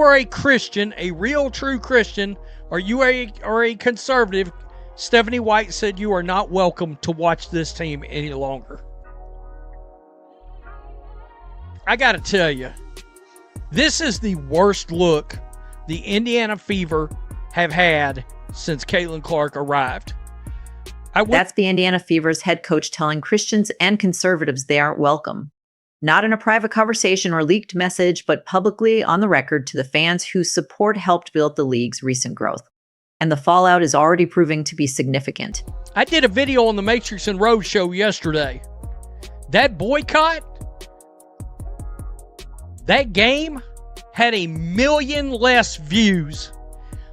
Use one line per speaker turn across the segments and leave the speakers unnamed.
are a Christian, a real true Christian, or you are a conservative, Stephanie White said you are not welcome to watch this team any longer. I got to tell you, this is the worst look the Indiana Fever have had since Caitlin Clark arrived.
That's the Indiana Fever's head coach telling Christians and conservatives they aren't welcome. Not in a private conversation or leaked message, but publicly on the record to the fans whose support helped build the league's recent growth. And the fallout is already proving to be significant.
I did a video on the Matrix and Road show yesterday. That boycott, that game had 1 million less views,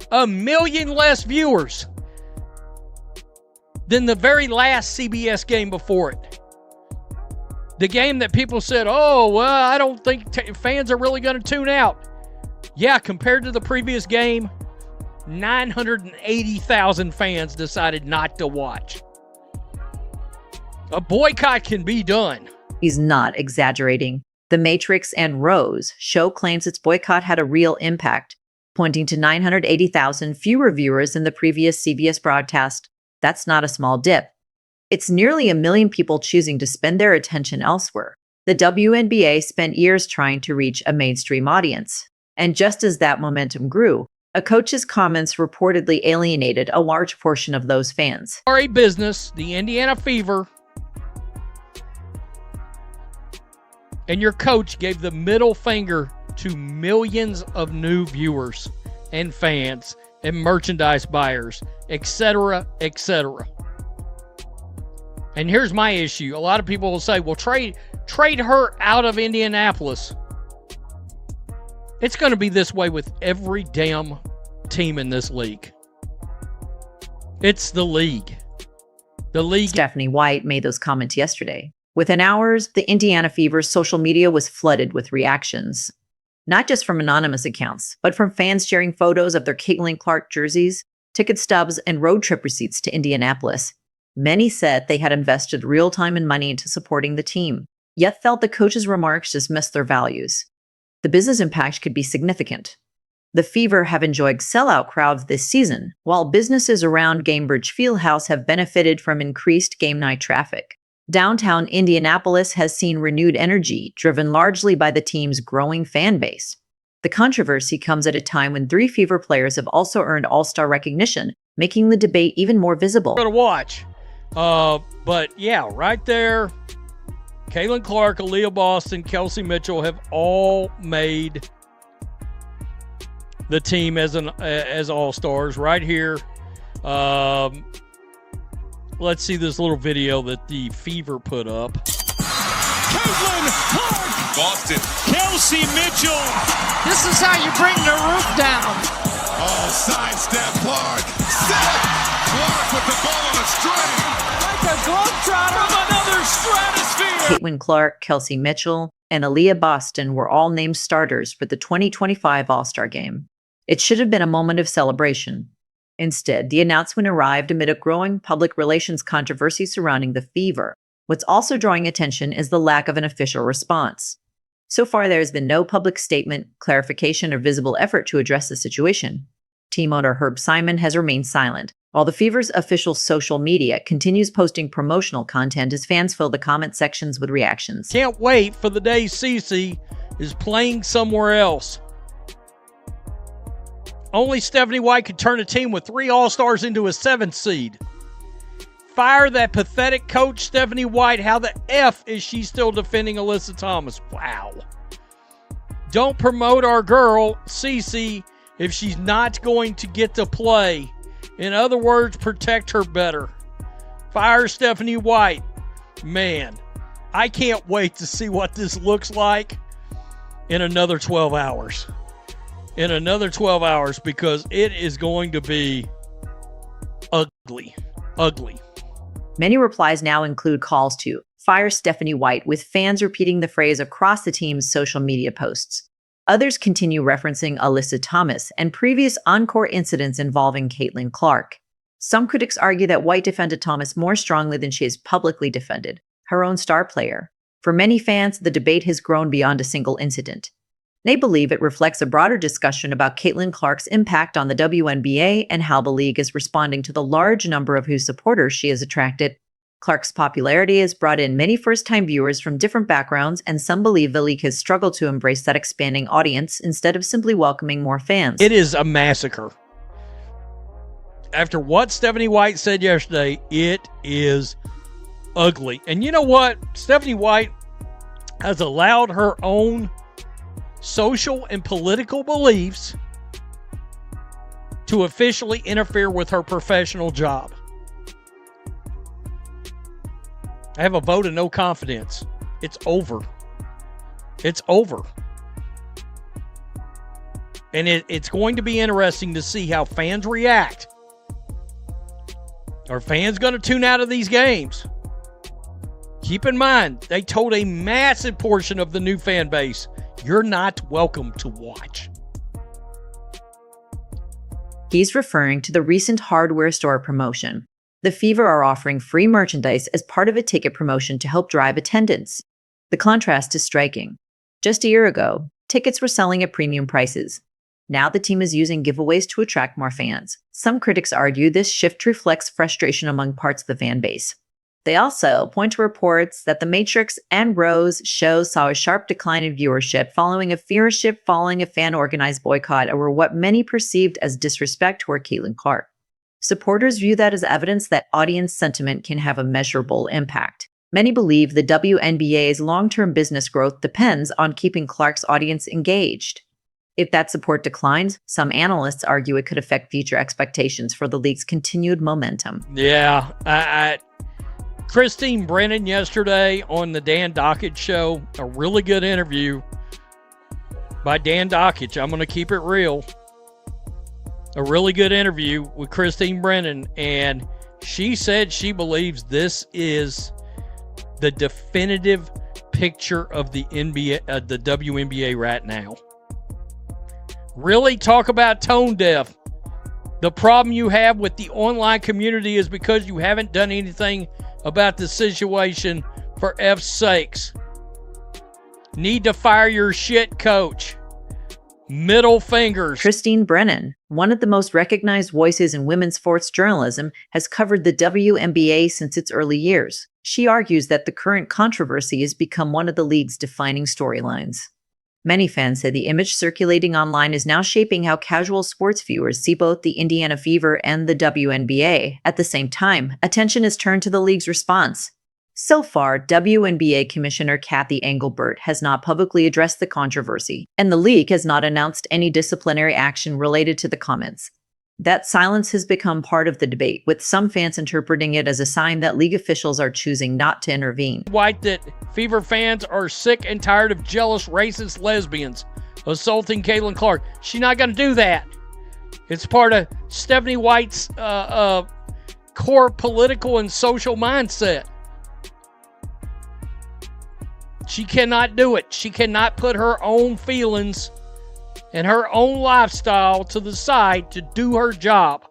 1 million less viewers than the very last CBS game before it. The game that people said, oh, well, I don't think fans are really going to tune out. Yeah, compared to the previous game, 980,000 fans decided not to watch. A boycott can be done.
He's not exaggerating. The Matrix and Rose show claims its boycott had a real impact, pointing to 980,000 fewer viewers than the previous CBS broadcast. That's not a small dip. It's nearly 1 million people choosing to spend their attention elsewhere. The WNBA spent years trying to reach a mainstream audience. And just as that momentum grew, a coach's comments reportedly alienated a large portion of those fans.
For a business, the Indiana Fever, and your coach gave the middle finger to millions of new viewers and fans and merchandise buyers, etc., etc. And here's my issue. A lot of people will say, well, trade her out of Indianapolis. It's going to be this way with every damn team in this league. It's the league. The league.
Stephanie White made those comments yesterday. Within hours, the Indiana Fever's social media was flooded with reactions. Not just from anonymous accounts, but from fans sharing photos of their Caitlin Clark jerseys, ticket stubs, and road trip receipts to Indianapolis. Many said they had invested real time and money into supporting the team, yet felt the coach's remarks dismissed their values. The business impact could be significant. The Fever have enjoyed sellout crowds this season, while businesses around Gainbridge Fieldhouse have benefited from increased game night traffic. Downtown Indianapolis has seen renewed energy, driven largely by the team's growing fan base. The controversy comes at a time when 3 Fever players have also earned all-star recognition, making the debate even more visible.
Going to watch. But yeah, right there, Caitlin Clark, Aaliyah Boston, Kelsey Mitchell have all made the team as all-stars right here. Let's see this little video that the Fever put up.
Caitlin Clark,
Boston,
Kelsey Mitchell.
This is how you bring the roof down.
Oh, sidestep Clark. Set. Clark with the ball on a string.
Like a globetrotter
From another stratosphere.
Caitlin Clark, Kelsey Mitchell, and Aaliyah Boston were all named starters for the 2025 All-Star Game. It should have been a moment of celebration. Instead, the announcement arrived amid a growing public relations controversy surrounding the Fever. What's also drawing attention is the lack of an official response. So far, there has been no public statement, clarification, or visible effort to address the situation. Team owner Herb Simon has remained silent, while the Fever's official social media continues posting promotional content as fans fill the comment sections with reactions.
Can't wait for the day Cece is playing somewhere else. Only Stephanie White could turn a team with 3 All-Stars into a 7th seed. Fire that pathetic coach, Stephanie White. How the F is she still defending Alyssa Thomas? Wow. Don't promote our girl, Cece, if she's not going to get to play. In other words, protect her better. Fire Stephanie White. Man, I can't wait to see what this looks like in another 12 hours. In another 12 hours, because it is going to be ugly. Ugly.
Many replies now include calls to fire Stephanie White, with fans repeating the phrase across the team's social media posts. Others continue referencing Alyssa Thomas and previous encore incidents involving Caitlin Clark. Some critics argue that White defended Thomas more strongly than she has publicly defended her own star player. For many fans, the debate has grown beyond a single incident. They believe it reflects a broader discussion about Caitlin Clark's impact on the WNBA and how the league is responding to the large number of whose supporters she has attracted. Clark's popularity has brought in many first-time viewers from different backgrounds, and some believe the league has struggled to embrace that expanding audience instead of simply welcoming more fans.
It is a massacre. After what Stephanie White said yesterday, it is ugly. And you know what? Stephanie White has allowed her own social and political beliefs to officially interfere with her professional job. I have a vote of no confidence. It's over. It's over. And it's going to be interesting to see how fans react. Are fans going to tune out of these games? Keep in mind, they told a massive portion of the new fan base, you're not welcome to watch.
He's referring to the recent hardware store promotion. The Fever are offering free merchandise as part of a ticket promotion to help drive attendance. The contrast is striking. Just a year ago, tickets were selling at premium prices. Now the team is using giveaways to attract more fans. Some critics argue this shift reflects frustration among parts of the fan base. They also point to reports that The Matrix and Rose shows saw a sharp decline in viewership following a fan-organized boycott over what many perceived as disrespect toward Caitlin Clark. Supporters view that as evidence that audience sentiment can have a measurable impact. Many believe the WNBA's long-term business growth depends on keeping Clark's audience engaged. If that support declines, some analysts argue it could affect future expectations for the league's continued momentum.
Yeah, Christine Brennan yesterday on the Dan Dockett show, a really good interview by Dan Dockett. I'm going to keep it real. A really good interview with Christine Brennan, and she said she believes this is the definitive picture of the NBA, the WNBA right now. Really talk about tone deaf. The problem you have with the online community is because you haven't done anything about the situation, for F's sakes. Need to fire your shit coach. Middle fingers.
Christine Brennan, one of the most recognized voices in women's sports journalism, has covered the WNBA since its early years. She argues that the current controversy has become one of the league's defining storylines. Many fans say the image circulating online is now shaping how casual sports viewers see both the Indiana Fever and the WNBA. At the same time, attention is turned to the league's response. So far, WNBA Commissioner Kathy Engelbert has not publicly addressed the controversy, and the league has not announced any disciplinary action related to the comments. That silence has become part of the debate, with some fans interpreting it as a sign that league officials are choosing not to intervene.
White that Fever fans are sick and tired of jealous, racist lesbians assaulting Caitlin Clark. She's not going to do that. It's part of Stephanie White's core political and social mindset. She cannot do it. She cannot put her own feelings and her own lifestyle to the side to do her job.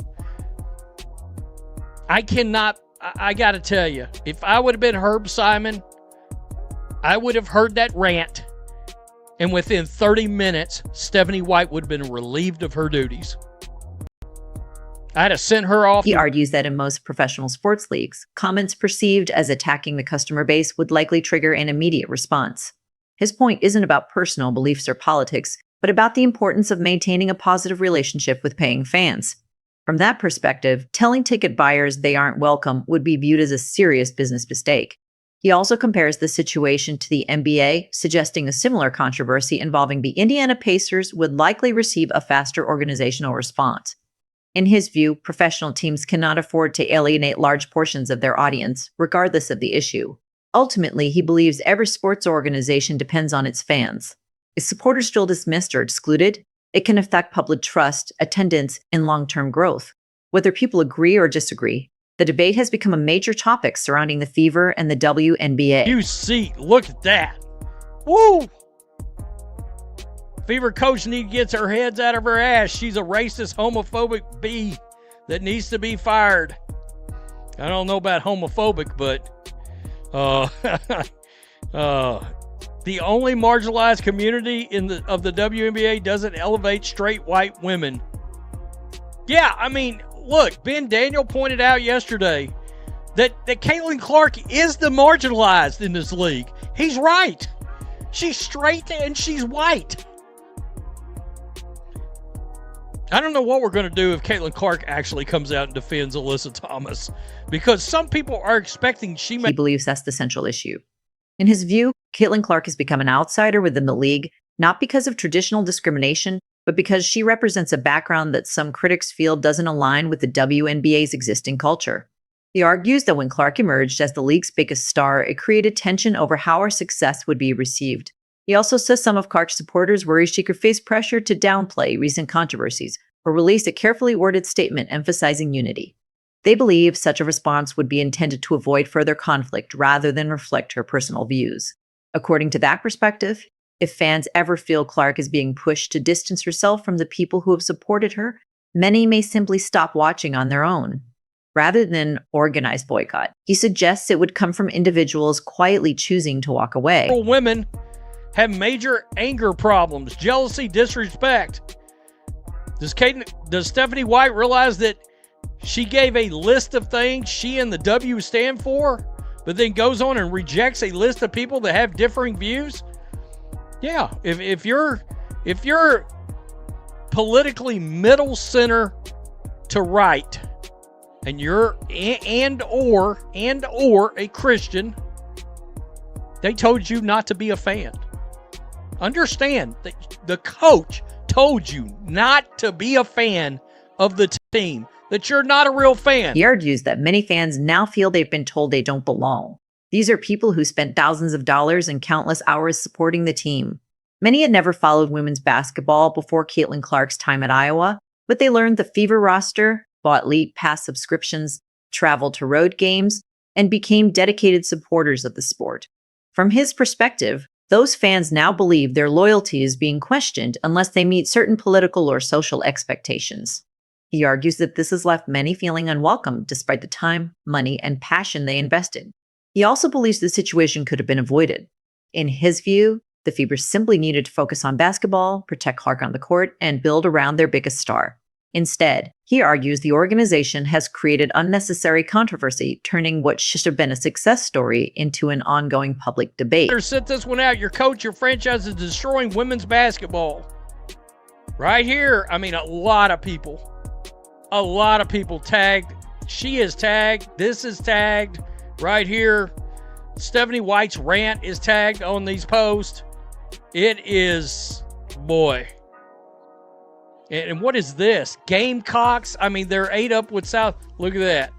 I got to tell you, if I would have been Herb Simon, I would have heard that rant, and within 30 minutes, Stephanie White would have been relieved of her duties. I'd have sent her off.
He argues that in most professional sports leagues, comments perceived as attacking the customer base would likely trigger an immediate response. His point isn't about personal beliefs or politics, but about the importance of maintaining a positive relationship with paying fans. From that perspective, telling ticket buyers they aren't welcome would be viewed as a serious business mistake. He also compares the situation to the NBA, suggesting a similar controversy involving the Indiana Pacers would likely receive a faster organizational response. In his view, professional teams cannot afford to alienate large portions of their audience, regardless of the issue. Ultimately, he believes every sports organization depends on its fans. If supporters feel dismissed or excluded, it can affect public trust, attendance, and long-term growth. Whether people agree or disagree, the debate has become a major topic surrounding the Fever and the WNBA.
You see, look at that. Woo! Fever coach needs to get her heads out of her ass. She's a racist, homophobic bee that needs to be fired. I don't know about homophobic, but the only marginalized community of the WNBA doesn't elevate straight white women. Yeah, I mean, look, Ben Daniel pointed out yesterday that Caitlin Clark is the marginalized in this league. He's right. She's straight and she's white. I don't know what we're going to do if Caitlin Clark actually comes out and defends Alyssa Thomas, because some people are expecting she may.
He believes that's the central issue. In his view, Caitlin Clark has become an outsider within the league, not because of traditional discrimination, but because she represents a background that some critics feel doesn't align with the WNBA's existing culture. He argues that when Clark emerged as the league's biggest star, it created tension over how her success would be received. He also says some of Clark's supporters worry she could face pressure to downplay recent controversies or release a carefully worded statement emphasizing unity. They believe such a response would be intended to avoid further conflict rather than reflect her personal views. According to that perspective, if fans ever feel Clark is being pushed to distance herself from the people who have supported her, many may simply stop watching on their own. Rather than organized boycott, he suggests it would come from individuals quietly choosing to walk away.
Women have major anger problems, jealousy, disrespect. Does Stephanie White realize that she gave a list of things she and the W stand for, but then goes on and rejects a list of people that have differing views? Yeah, if you're politically middle center to right, and you're and or a Christian, they told you not to be a fan. Understand that the coach told you not to be a fan of the team, that you're not a real fan.
He argues that many fans now feel they've been told they don't belong. These are people who spent thousands of dollars and countless hours supporting the team. Many had never followed women's basketball before Caitlin Clark's time at Iowa, but they learned the Fever roster, bought League Pass subscriptions, traveled to road games, and became dedicated supporters of the sport. From his perspective, those fans now believe their loyalty is being questioned unless they meet certain political or social expectations. He argues that this has left many feeling unwelcome despite the time, money, and passion they invested. He also believes the situation could have been avoided. In his view, the Fever simply needed to focus on basketball, protect Clark on the court, and build around their biggest star. Instead, he argues the organization has created unnecessary controversy, turning what should have been a success story into an ongoing public debate.
Sit this one out. Your coach, your franchise is destroying women's basketball. Right here, I mean, a lot of people tagged. She is tagged. This is tagged. Right here, Stephanie White's rant is tagged on these posts. It is, boy. And what is this? Gamecocks? I mean, they're 8 up with South. Look at that.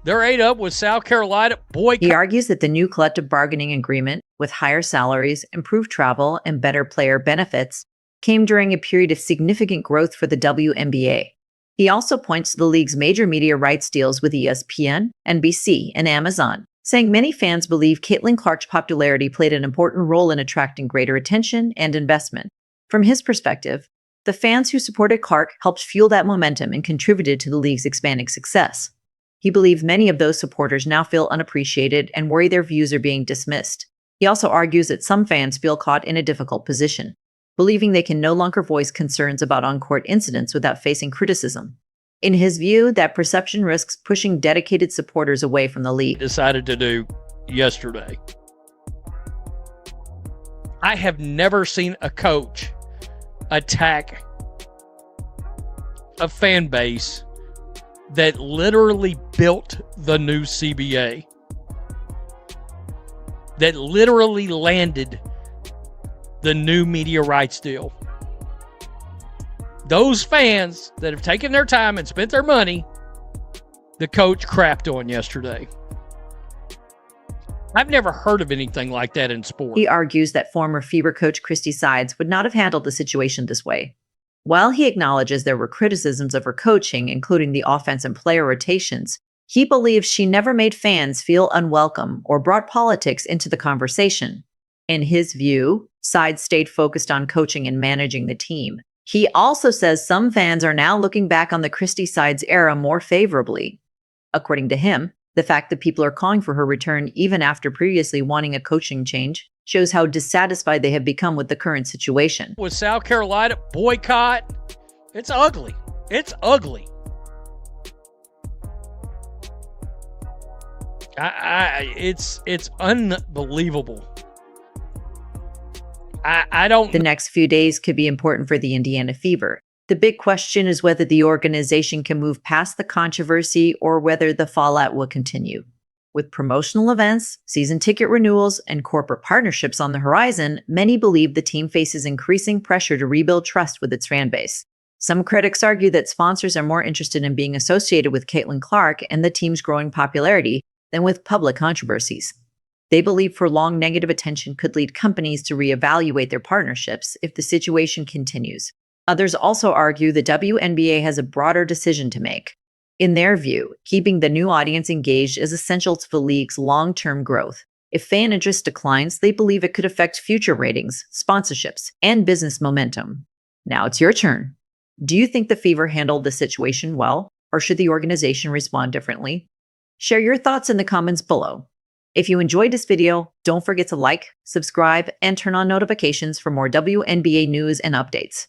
They're 8 up with South Carolina. Boycott.
He argues that the new collective bargaining agreement, with higher salaries, improved travel, and better player benefits, came during a period of significant growth for the WNBA. He also points to the league's major media rights deals with ESPN, NBC, and Amazon, saying many fans believe Caitlin Clark's popularity played an important role in attracting greater attention and investment. From his perspective, the fans who supported Clark helped fuel that momentum and contributed to the league's expanding success. He believes many of those supporters now feel unappreciated and worry their views are being dismissed. He also argues that some fans feel caught in a difficult position, believing they can no longer voice concerns about on-court incidents without facing criticism. In his view, that perception risks pushing dedicated supporters away from the league.
Decided to do yesterday. I have never seen a coach attack a fan base that literally built the new CBA, that literally landed the new media rights deal. Those fans that have taken their time and spent their money, the coach crapped on yesterday. I've never heard of anything like that in sport.
He argues that former Fever coach Christy Sides would not have handled the situation this way. While he acknowledges there were criticisms of her coaching, including the offense and player rotations, he believes she never made fans feel unwelcome or brought politics into the conversation. In his view, Sides stayed focused on coaching and managing the team. He also says some fans are now looking back on the Christy Sides era more favorably. According to him, the fact that people are calling for her return even after previously wanting a coaching change shows how dissatisfied they have become with the current situation.
With South Carolina, boycott. It's ugly. It's ugly. It's unbelievable. I don't.
The next few days could be important for the Indiana Fever. The big question is whether the organization can move past the controversy or whether the fallout will continue. With promotional events, season ticket renewals, and corporate partnerships on the horizon, many believe the team faces increasing pressure to rebuild trust with its fan base. Some critics argue that sponsors are more interested in being associated with Caitlin Clark and the team's growing popularity than with public controversies. They believe prolonged negative attention could lead companies to reevaluate their partnerships if the situation continues. Others also argue the WNBA has a broader decision to make. In their view, keeping the new audience engaged is essential to the league's long-term growth. If fan interest declines, they believe it could affect future ratings, sponsorships, and business momentum. Now it's your turn. Do you think the Fever handled the situation well, or should the organization respond differently? Share your thoughts in the comments below. If you enjoyed this video, don't forget to like, subscribe, and turn on notifications for more WNBA news and updates.